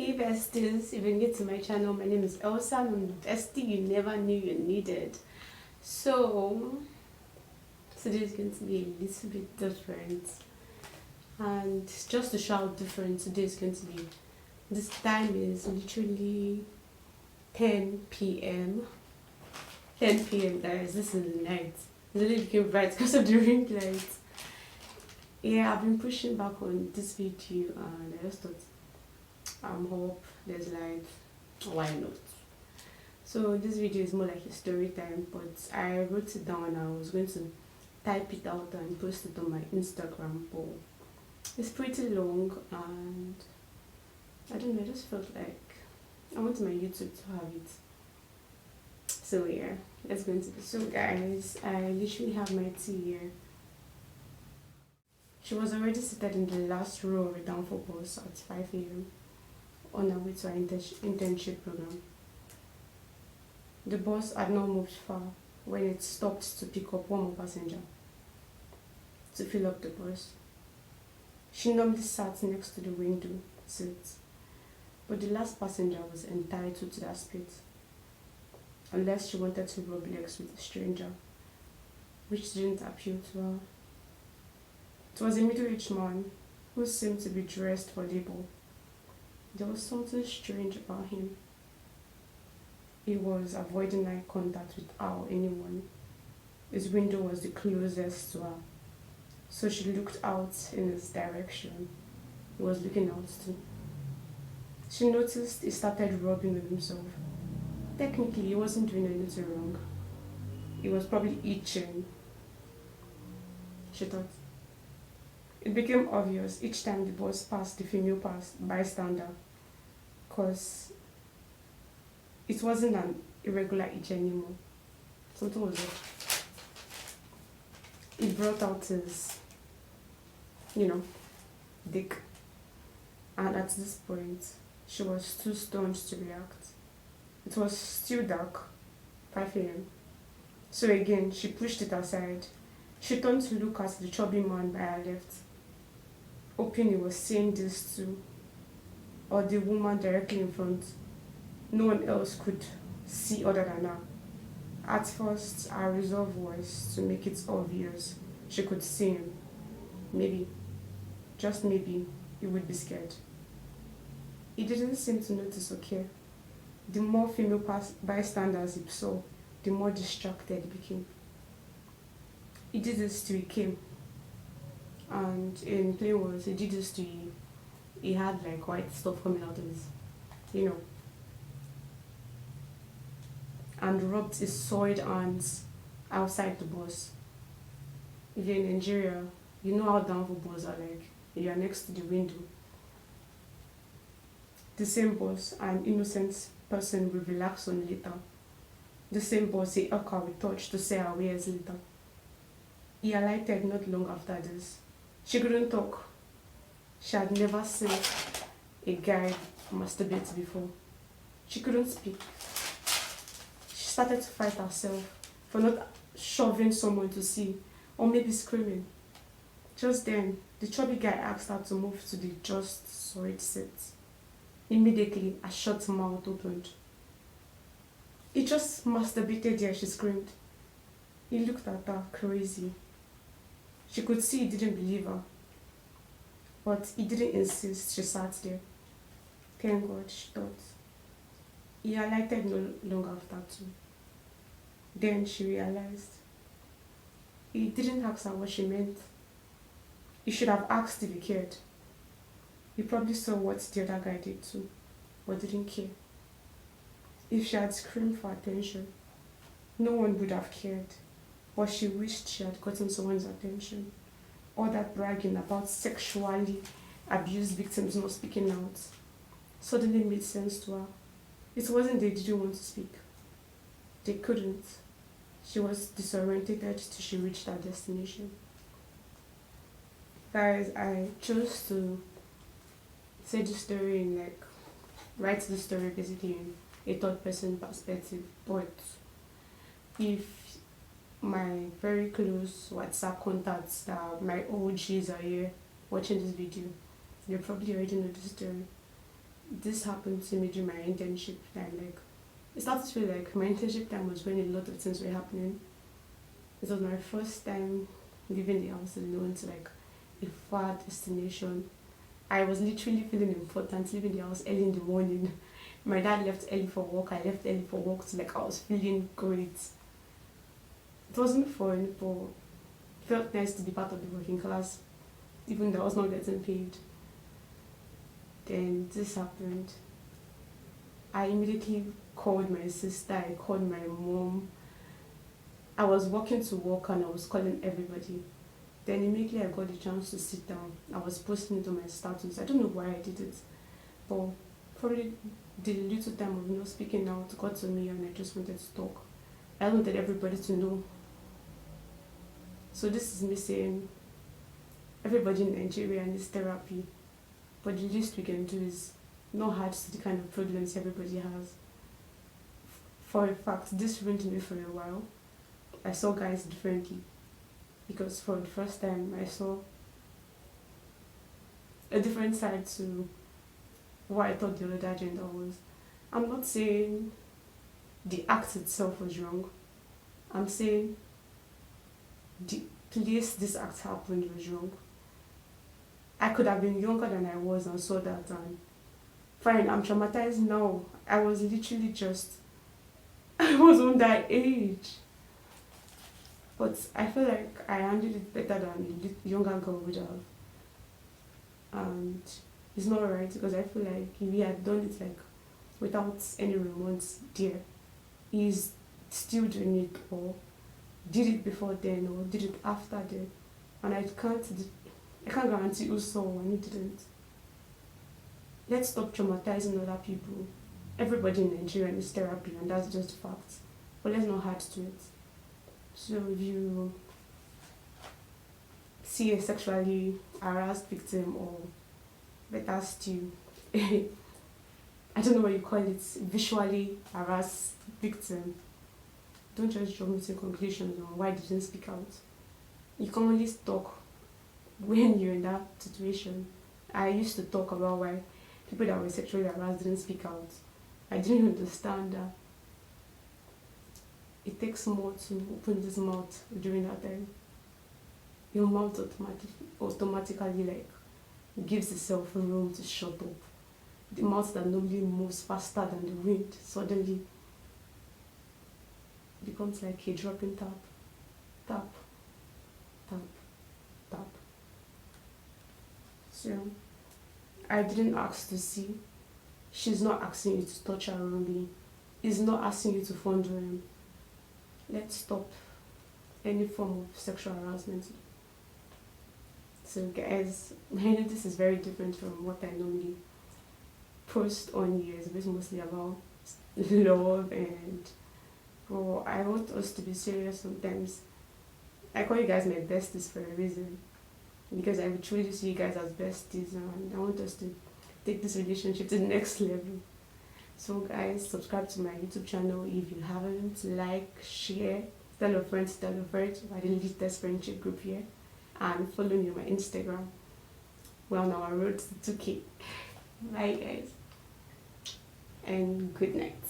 Hey besties, if you're new to my channel, my name is Elsa. I'm the bestie you never knew you needed. So today is going to be a little bit different, and just to show how different today is going to be, this time is literally 10 p.m. 10 p.m. guys, this is the night. It really became bright because of the ring light. Yeah, I've been pushing back on this video and I just thought hope there's light, why not. So this video is more like a story time, but I wrote it down and I was going to type it out and post it on my Instagram, but it's pretty long and I don't know, I just felt like I want my YouTube to have it. So yeah, let's go into this. So guys, I literally have my tea here. She was already seated in the last row of a Danfo bus at 5 a.m. on our way to our internship program. The bus had not moved far when it stopped to pick up one more passenger to fill up the bus. She normally sat next to the window seat, but the last passenger was entitled to that space, unless she wanted to rub legs with a stranger, which didn't appeal to her. It was a middle-aged man who seemed to be dressed for labor. There was something strange about him. He was avoiding eye contact with her or anyone. His window was the closest to her, so she looked out in his direction. He was looking out too. She noticed he started rubbing with himself. Technically, he wasn't doing anything wrong. He was probably itching, she thought. It became obvious each time the bus passed the female bystander, because it wasn't an irregular itch anymore. Something was up. He brought out his, dick. And at this point, she was too stunned to react. It was still dark, 5 a.m. So again, she pushed it aside. She turned to look at the chubby man by her left, hoping he was seeing this too, or the woman directly in front. No one else could see other than her. At first, her resolve was to make it obvious she could see him. Maybe, just maybe, he would be scared. He didn't seem to notice or care. The more female bystanders he saw, the more distracted he became. He did this till he came. And in plain words, he did this to you. He had like white stuff coming out of his, and rubbed his soiled hands outside the bus. If you're in Nigeria, you know how Danfo buses are like. You are next to the window. The same bus an innocent person will relax on later. The same bus a hawker will touch to say her wares later. He alighted not long after this. She couldn't talk. She had never seen a guy masturbate before. She couldn't speak. She started to fight herself for not shoving someone to see, or maybe screaming. Just then, the chubby guy asked her to move to the just side seat. Immediately, a shut mouth opened. He just masturbated there, she screamed. He looked at her crazy. She could see he didn't believe her, but he didn't insist. She sat there. Thank God, she thought. He alighted no long after too. Then she realized. He didn't ask her what she meant. He should have asked if he cared. He probably saw what the other guy did too, but didn't care. If she had screamed for attention, no one would have cared. But she wished she had gotten someone's attention. All that bragging about sexually abused victims not speaking out suddenly made sense to her. It wasn't they didn't want to speak. They couldn't. She was disoriented till she reached her destination. Guys, I chose to say the story in write the story basically in a third person perspective, but if my very close WhatsApp contacts that my OGs are here watching this video, they probably already know the story. this happened to me during my internship time. Like, it started to feel like my internship time was when a lot of things were happening. It was my first time leaving the house alone to like a far destination. I was literally feeling important leaving the house early in the morning. My dad left early for work. I left early for work. So like I was feeling great. It wasn't fun, but it felt nice to be part of the working class, even though I was not getting paid. Then this happened. I immediately called my sister. I called my mom. I was walking to work and I was calling everybody. Then immediately I got the chance to sit down. I was posting it on my status. I don't know why I did it, but probably the little time of not speaking out got to me and I just wanted to talk. I wanted everybody to know. So this is me saying everybody in Nigeria needs therapy, but the least we can do is not add to the kind of problems everybody has. For a fact, this ruined me for a while. I saw guys differently because for the first time I saw a different side to what I thought the other gender was. I'm not saying the act itself was wrong. I'm saying the place this act happened was wrong. I could have been younger than I was and saw that, and fine, I'm traumatized now. I was literally just I was on that age. But I feel like I handled it better than a younger girl would have. And it's not right because I feel like if he had done it like without any remorse there, he's still doing it or did it before then or did it after then. And I can't guarantee who saw when he didn't. Let's stop traumatizing other people. Everybody in Nigeria needs therapy and that's just a fact. But let's not add to it. So if you see a sexually harassed victim or better still, I don't know what you call it, visually harassed victim, don't just jump to conclusions on why they didn't speak out. You can only talk when you're in that situation. I used to talk about why people that were sexually harassed didn't speak out. I didn't understand that it takes more to open this mouth during that time. Your mouth automatically like gives itself room to shut up. The mouth that normally moves faster than the wind suddenly becomes like a dropping tap, tap, tap, tap. So I didn't ask to see. She's not asking you to touch her wrongly. He's not asking you to fondle him. Let's stop any form of sexual harassment. So guys, I know this is very different from what I normally post on here. It's mostly about love and well, I want us to be serious sometimes. I call you guys my besties for a reason. Because I would truly see you guys as besties and I want us to take this relationship to the next level. So guys, subscribe to my YouTube channel if you haven't. Like, share, tell your friends, tell your friends. I didn't leave this friendship group here. And follow me on my Instagram. We're on our road to 2K. Bye guys. And good night.